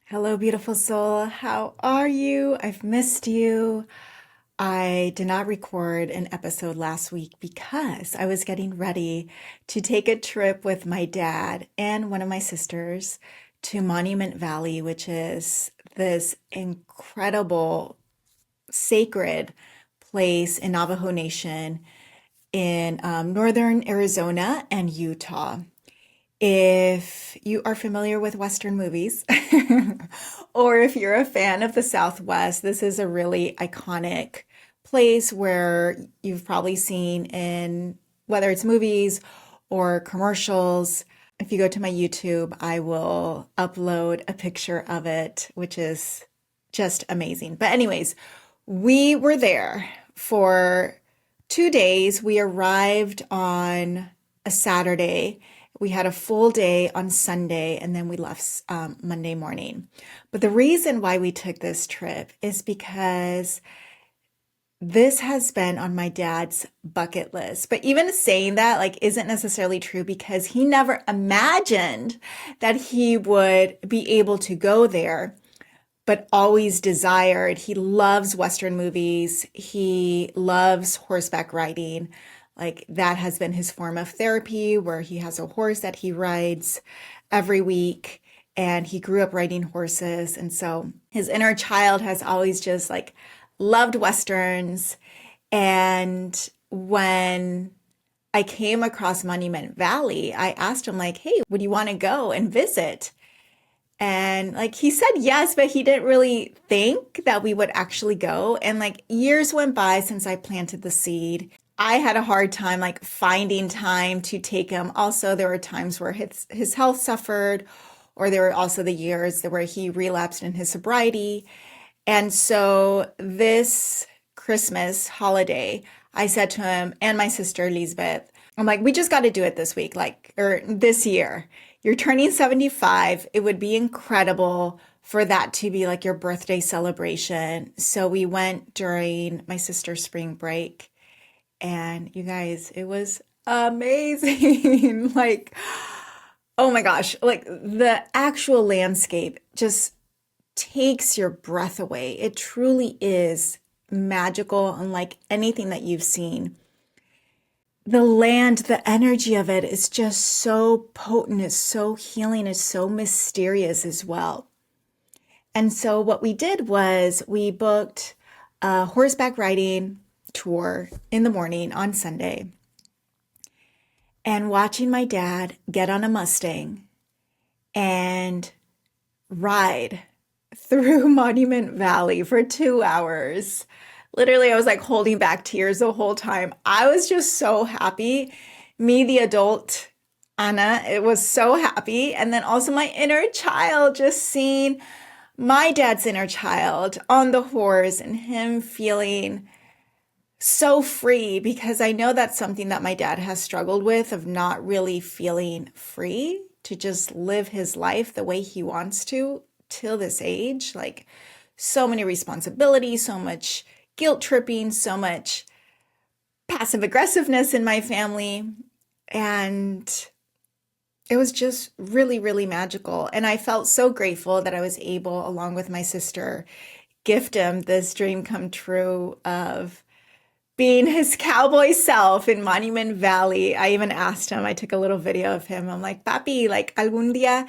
Hello, beautiful soul. How are you? I've missed you. I did not record an episode last week because I was getting ready to take a trip with my dad and one of my sisters to Monument Valley, which is this incredible, sacred place in Navajo Nation in northern Arizona and Utah. If you are familiar with Western movies, or if you're a fan of the Southwest, this is a really iconic place where you've probably seen in whether it's movies or commercials. If you go to my YouTube, I will upload a picture of it, which is just amazing. But, anyways, we were there for 2 days. We arrived on a Saturday. We had a full day on Sunday and then we left Monday morning. But the reason why we took this trip is because this has been on my dad's bucket list. But even saying that like isn't necessarily true because he never imagined that he would be able to go there, but always desired. He loves Western movies. He loves horseback riding. Like that has been his form of therapy, where he has a horse that he rides every week. And he grew up riding horses. And so his inner child has always just like loved Westerns. And when I came across Monument Valley, I asked him like, hey, would you want to go and visit? And like he said yes, but he didn't really think that we would actually go. And like years went by since I planted the seed. I had a hard time like finding time to take him. Also, there were times where his health suffered, or there were also the years where he relapsed in his sobriety. And so this Christmas holiday, I said to him and my sister Lisbeth, I'm like, we just got to do it this week, like, or this year. You're turning 75. It would be incredible for that to be like your birthday celebration. So we went during my sister's spring break. And you guys, it was amazing. Like, oh my gosh, like the actual landscape just takes your breath away. It truly is magical, unlike anything that you've seen. The land, the energy of it is just so potent, it's so healing, it's so mysterious as well. And so what we did was we booked a horseback riding tour in the morning on Sunday, and watching my dad get on a Mustang and ride through Monument Valley for 2 hours. Literally, I was like holding back tears the whole time. I was just so happy. Me, the adult, Anna, it was so happy. And then also my inner child, just seeing my dad's inner child on the horse and him feeling so free, because I know that's something that my dad has struggled with, of not really feeling free to just live his life the way he wants to till this age. Like so many responsibilities, so much guilt tripping, so much passive aggressiveness in my family. And it was just really, really magical. And I felt so grateful that I was able, along with my sister, gift him this dream come true of being his cowboy self in Monument Valley. I even asked him, I took a little video of him. I'm like, papi, like algún día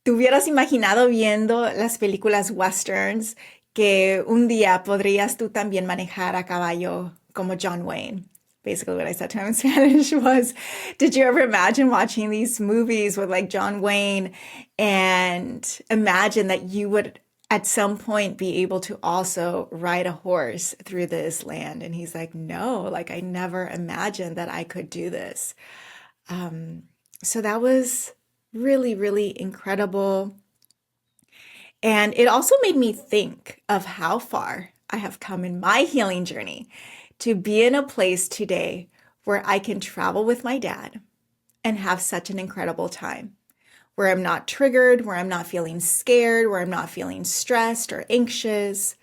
te hubieras imaginado viendo las películas westerns que un día podrías tú también manejar a caballo como John Wayne. Basically what I said to him in Spanish was, did you ever imagine watching these movies with like John Wayne and imagine that you would at some point be able to also ride a horse through this land? And he's like, no, like I never imagined that I could do this. So that was really, really incredible. And it also made me think of how far I have come in my healing journey to be in a place today where I can travel with my dad and have such an incredible time, where I'm not triggered, where I'm not feeling scared, where I'm not feeling stressed or anxious.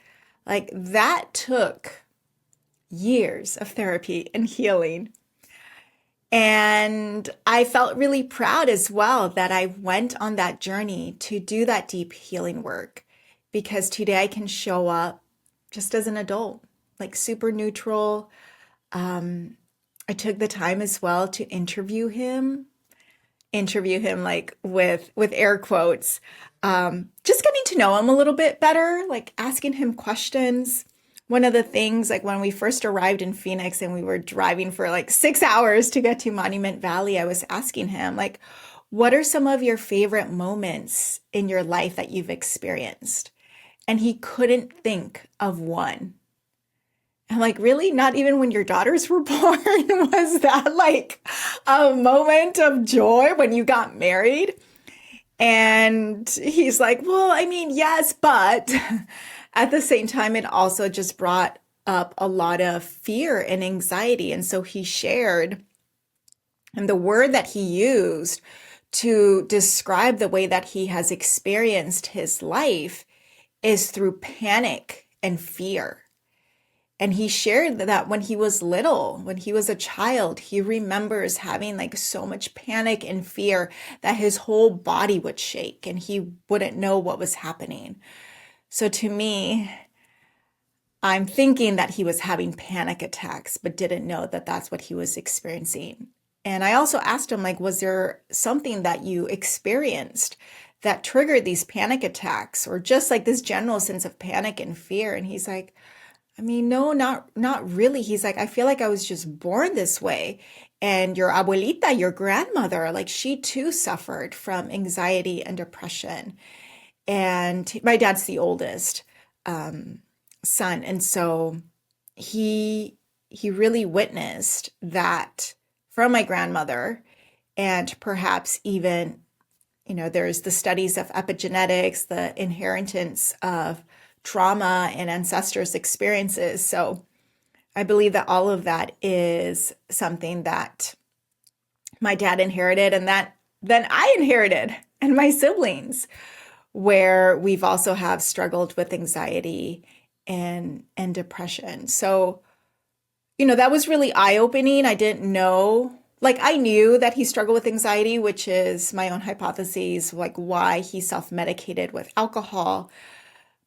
Like that took years of therapy and healing. And I felt really proud as well that I went on that journey to do that deep healing work because today I can show up just as an adult, like super neutral. I took the time as well to interview him like with air quotes, just getting to know him a little bit better, like asking him questions. One of the things, like when we first arrived in Phoenix and we were driving for like 6 hours to get to Monument Valley, I was asking him, like, what are some of your favorite moments in your life that you've experienced? And he couldn't think of one. I'm like, really? Not even when your daughters were born? Was that like a moment of joy when you got married? And he's like, well, I mean, yes, but at the same time, it also just brought up a lot of fear and anxiety. And so he shared, and the word that he used to describe the way that he has experienced his life is through panic and fear. And he shared that when he was little, when he was a child, he remembers having like so much panic and fear that his whole body would shake and he wouldn't know what was happening. So to me, I'm thinking that he was having panic attacks, but didn't know that that's what he was experiencing. And I also asked him, like, was there something that you experienced that triggered these panic attacks or just like this general sense of panic and fear? And he's like, I mean, no, not really. He's like, I feel like I was just born this way. And your abuelita, your grandmother, like she too suffered from anxiety and depression. And my dad's the oldest son. And so he really witnessed that from my grandmother and perhaps even, there's the studies of epigenetics, the inheritance of trauma and ancestors' experiences. So I believe that all of that is something that my dad inherited and that then I inherited and my siblings, where we've also have struggled with anxiety and depression. So, that was really eye-opening. I didn't know, like I knew that he struggled with anxiety, which is my own hypotheses, like why he self-medicated with alcohol.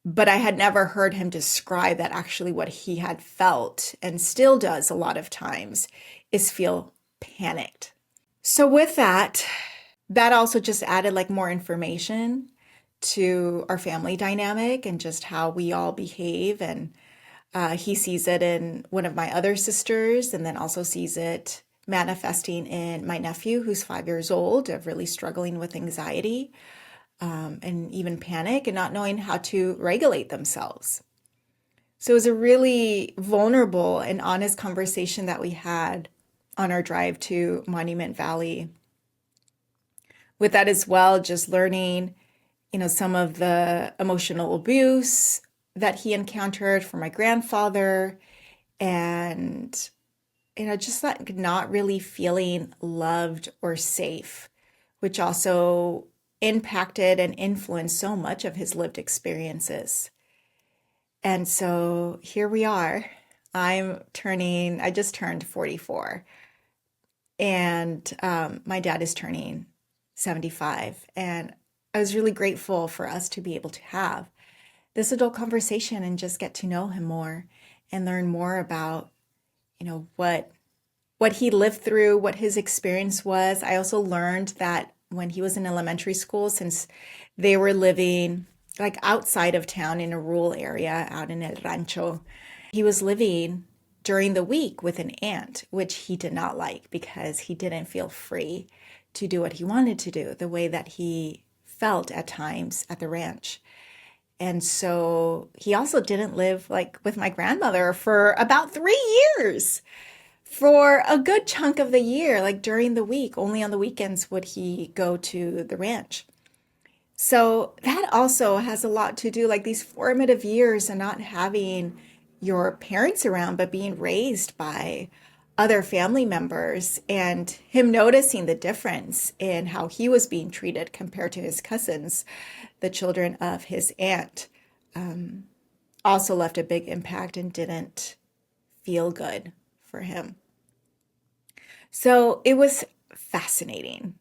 But I had never heard him describe that actually what he had felt and still does a lot of times is feel panicked. So with that also just added like more information to our family dynamic and just how we all behave. And he sees it in one of my other sisters and then also sees it manifesting in my nephew, who's 5 years old, of really struggling with anxiety. And even panic and not knowing how to regulate themselves. So it was a really vulnerable and honest conversation that we had on our drive to Monument Valley. With that as well, just learning, some of the emotional abuse that he encountered from my grandfather and, just like not really feeling loved or safe, which also impacted and influenced so much of his lived experiences. And so here we are. I just turned 44, and my dad is turning 75. And I was really grateful for us to be able to have this adult conversation and just get to know him more and learn more about, what he lived through, what his experience was. I also learned that when he was in elementary school, since they were living like outside of town in a rural area out in El Rancho, he was living during the week with an aunt, which he did not like because he didn't feel free to do what he wanted to do the way that he felt at times at the ranch. And so he also didn't live like with my grandmother for about 3 years. For a good chunk of the year, like during the week, only on the weekends would he go to the ranch. So that also has a lot to do, like these formative years and not having your parents around, but being raised by other family members and him noticing the difference in how he was being treated compared to his cousins, the children of his aunt, also left a big impact and didn't feel good for him. So it was fascinating,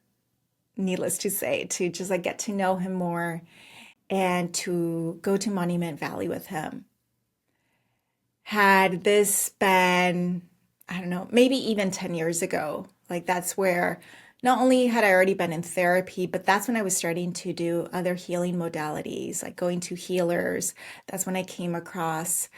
needless to say, to just like get to know him more and to go to Monument Valley with him. Had this been, I don't know, maybe even 10 years ago, like that's where not only had I already been in therapy, but that's when I was starting to do other healing modalities, like going to healers. That's when I came across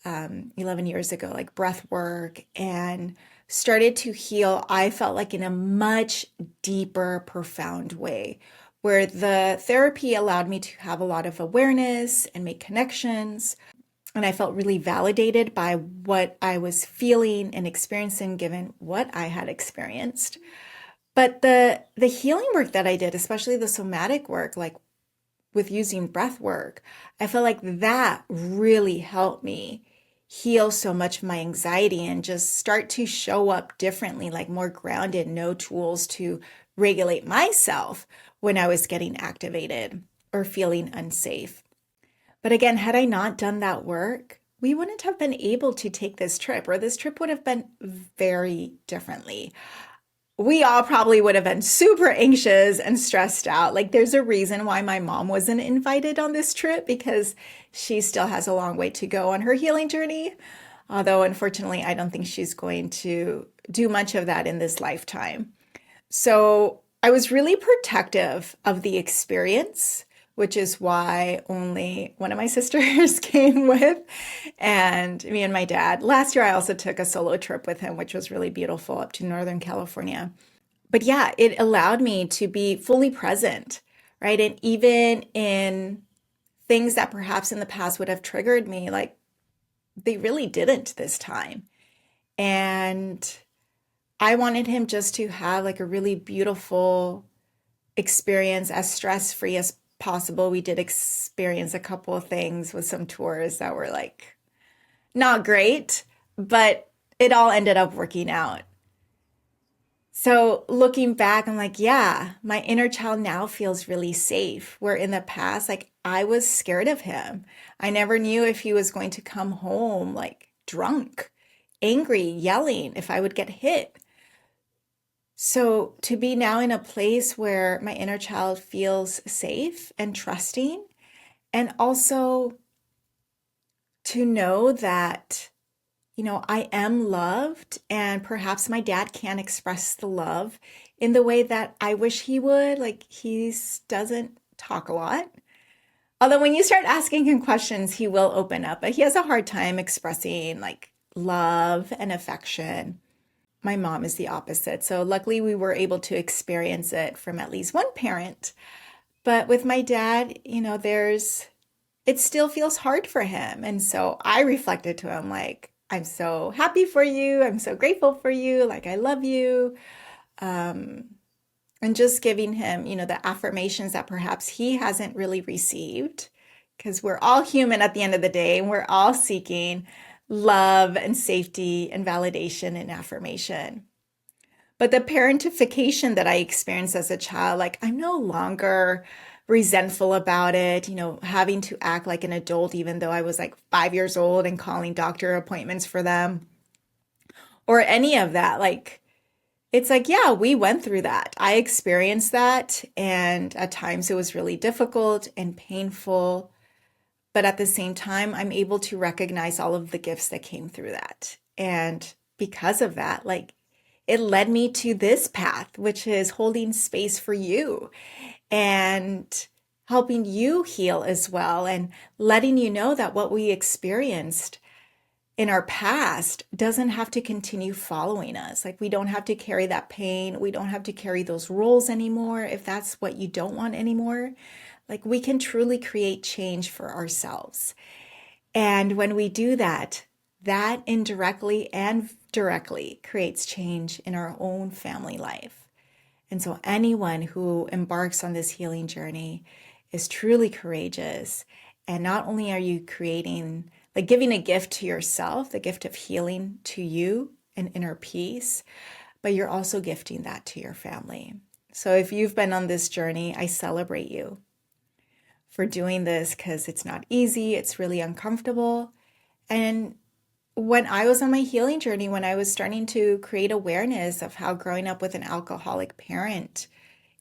11 years ago, like breath work and started to heal. I felt like in a much deeper, profound way, where the therapy allowed me to have a lot of awareness and make connections, and I felt really validated by what I was feeling and experiencing given what I had experienced. But the healing work that I did, especially the somatic work, like with using breath work, I felt like that really helped me heal so much of my anxiety and just start to show up differently, like more grounded, no tools to regulate myself when I was getting activated or feeling unsafe. But again, had I not done that work, we wouldn't have been able to take this trip, or this trip would have been very differently. We all probably would have been super anxious and stressed out. Like, there's a reason why my mom wasn't invited on this trip because she still has a long way to go on her healing journey. Although, unfortunately, I don't think she's going to do much of that in this lifetime. So I was really protective of the experience, which is why only one of my sisters came with, and me and my dad. Last year, I also took a solo trip with him, which was really beautiful up to Northern California. But yeah, it allowed me to be fully present, right? And even in things that perhaps in the past would have triggered me, like they really didn't this time. And I wanted him just to have like a really beautiful experience, as stress free as possible. We did experience a couple of things with some tours that were like not great, but it all ended up working out. So looking back, I'm like, yeah, my inner child now feels really safe. Where in the past, like I was scared of him. I never knew if he was going to come home like drunk, angry, yelling, if I would get hit. So to be now in a place where my inner child feels safe and trusting, and also to know that, I am loved, and perhaps my dad can't express the love in the way that I wish he would. Like he doesn't talk a lot. Although when you start asking him questions, he will open up, but he has a hard time expressing like love and affection. My mom is the opposite. So luckily we were able to experience it from at least one parent. But with my dad, it still feels hard for him. And so I reflected to him like, I'm so happy for you. I'm so grateful for you. Like, I love you. Um, and just giving him, the affirmations that perhaps he hasn't really received, because we're all human at the end of the day, and we're all seeking love and safety and validation and affirmation. But the parentification that I experienced as a child, like I'm no longer resentful about it, having to act like an adult, even though I was like 5 years old and calling doctor appointments for them or any of that. Like, it's like, yeah, we went through that. I experienced that. And at times it was really difficult and painful. But at the same time, I'm able to recognize all of the gifts that came through that. And because of that, like it led me to this path, which is holding space for you and helping you heal as well, and letting you know that what we experienced in our past doesn't have to continue following us. Like we don't have to carry that pain. We don't have to carry those roles anymore if that's what you don't want anymore. Like we can truly create change for ourselves. And when we do that, that indirectly and directly creates change in our own family life. And so anyone who embarks on this healing journey is truly courageous. And not only are you creating, like giving a gift to yourself, the gift of healing to you and inner peace, but you're also gifting that to your family. So if you've been on this journey, I celebrate you for doing this, because it's not easy, it's really uncomfortable. And when I was on my healing journey, when I was starting to create awareness of how growing up with an alcoholic parent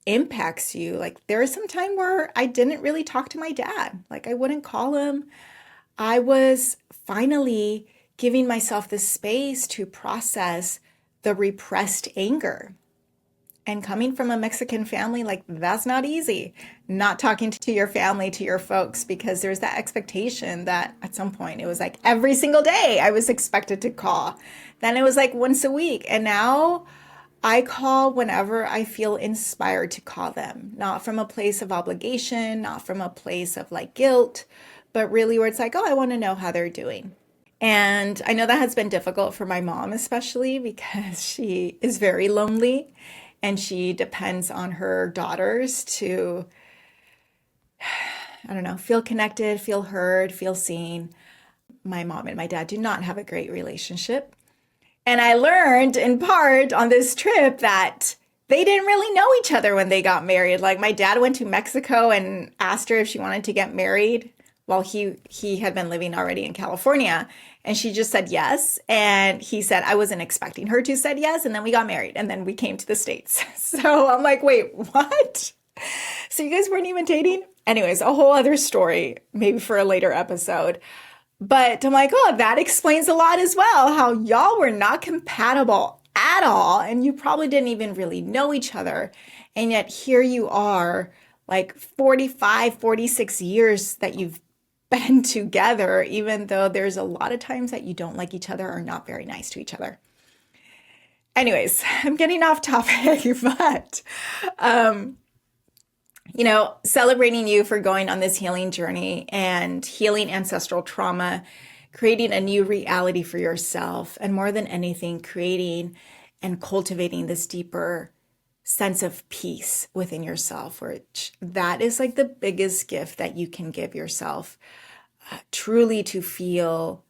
impacts you, like there was some time where I didn't really talk to my dad. Like I wouldn't call him. I was finally giving myself the space to process the repressed anger. And coming from a Mexican family, like that's not easy. Not talking to your family, to your folks, because there's that expectation that at some point it was like every single day I was expected to call. Then it was like once a week. And now I call whenever I feel inspired to call them, not from a place of obligation, not from a place of like guilt, but really where it's like, oh, I want to know how they're doing. And I know that has been difficult for my mom, especially because she is very lonely and she depends on her daughters to, I don't know, feel connected, feel heard, feel seen. My mom and my dad do not have a great relationship. And I learned in part on this trip that they didn't really know each other when they got married. Like my dad went to Mexico and asked her if she wanted to get married while he had been living already in California. And she just said yes. And he said, I wasn't expecting her to said yes. And then we got married and then we came to the States. So I'm like, wait, what? So you guys weren't even dating? Anyways, a whole other story, maybe for a later episode. But I'm like, oh, that explains a lot as well, how y'all were not compatible at all. And you probably didn't even really know each other. And yet here you are, like 45, 46 years that you've been together, even though there's a lot of times that you don't like each other or not very nice to each other. Anyways, I'm getting off topic, but celebrating you for going on this healing journey and healing ancestral trauma, creating a new reality for yourself, and more than anything, creating and cultivating this deeper sense of peace within yourself, which that is like the biggest gift that you can give yourself, truly to feel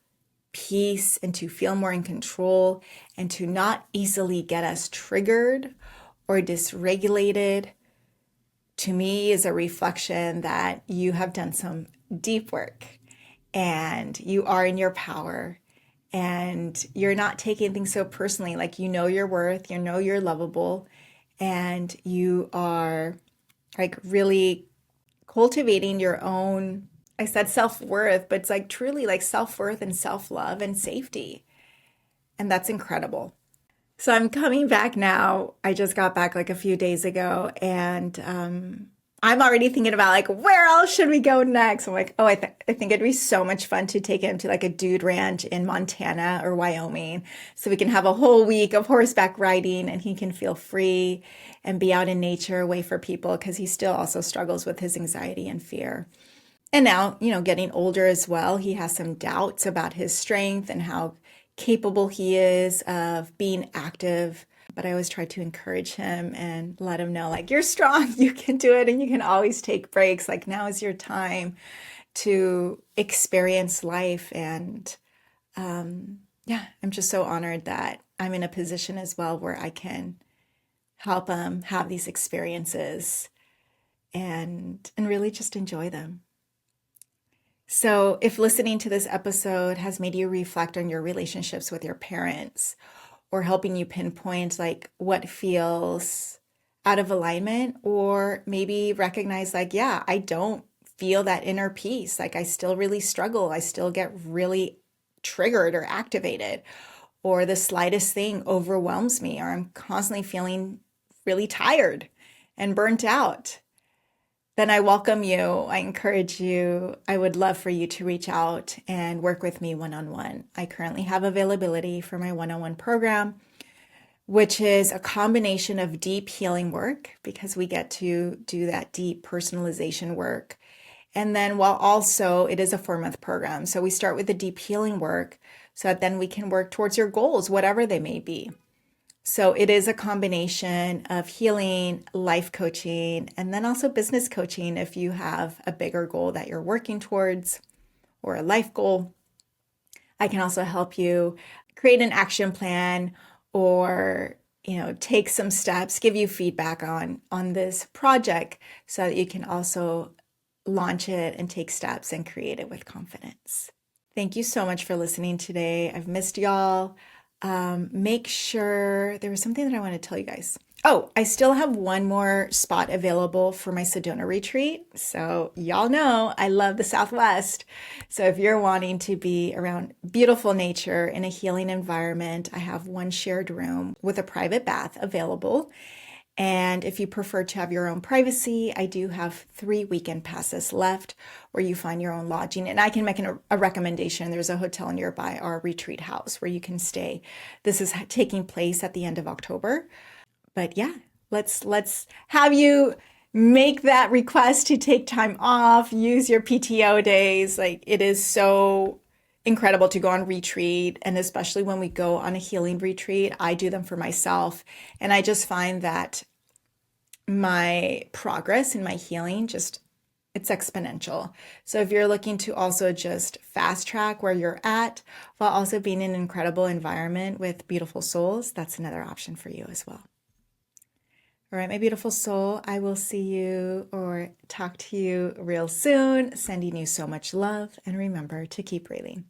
peace and to feel more in control and to not easily get us triggered or dysregulated. To me is a reflection that you have done some deep work and you are in your power and you're not taking things so personally. Like you know your worth, you know you're lovable, and you are like really cultivating your own, I said self-worth, but it's like truly like self-worth and self-love and safety. And that's incredible. So I'm coming back now. I just got back like a few days ago, and I'm already thinking about like where else should we go next. I'm like, oh, I think it'd be so much fun to take him to like a dude ranch in Montana or Wyoming, so we can have a whole week of horseback riding, and he can feel free and be out in nature, away from people, because he still also struggles with his anxiety and fear. And now, getting older as well, he has some doubts about his strength and how capable he is of being active. But I always try to encourage him and let him know, like, you're strong, you can do it, and you can always take breaks. Like, now is your time to experience life. And yeah, I'm just so honored that I'm in a position as well where I can help him have these experiences and really just enjoy them. So, if listening to this episode has made you reflect on your relationships with your parents or helping you pinpoint like what feels out of alignment, or maybe recognize like, yeah, I don't feel that inner peace. Like I still really struggle. I still get really triggered or activated, or the slightest thing overwhelms me, or I'm constantly feeling really tired and burnt out. Then I welcome you. I encourage you. I would love for you to reach out and work with me one-on-one. I currently have availability for my one-on-one program, which is a combination of deep healing work, because we get to do that deep personalization work. And then while also it is a 4-month program. So we start with the deep healing work so that then we can work towards your goals, whatever they may be. So it is a combination of healing, life coaching, and then also business coaching if you have a bigger goal that you're working towards or a life goal. I can also help you create an action plan or take some steps, give you feedback on this project so that you can also launch it and take steps and create it with confidence. Thank you so much for listening today. I've missed y'all. Make sure there was something that I want to tell you guys. Oh, I still have one more spot available for my Sedona retreat. So, y'all know I love the Southwest. So, if you're wanting to be around beautiful nature in a healing environment, I have one shared room with a private bath available. And if you prefer to have your own privacy, I do have 3 weekend passes left where you find your own lodging. And I can make a recommendation. There's a hotel nearby, our retreat house, where you can stay. This is taking place at the end of October. But yeah, let's have you make that request to take time off, use your PTO days. Like it is so incredible to go on retreat, and especially when we go on a healing retreat, I do them for myself, and I just find that my progress in my healing just it's exponential. So if you're looking to also just fast track where you're at while also being in an incredible environment with beautiful souls, that's another option for you as well. All right, my beautiful soul, I will see you or talk to you real soon. Sending you so much love, and remember to keep breathing.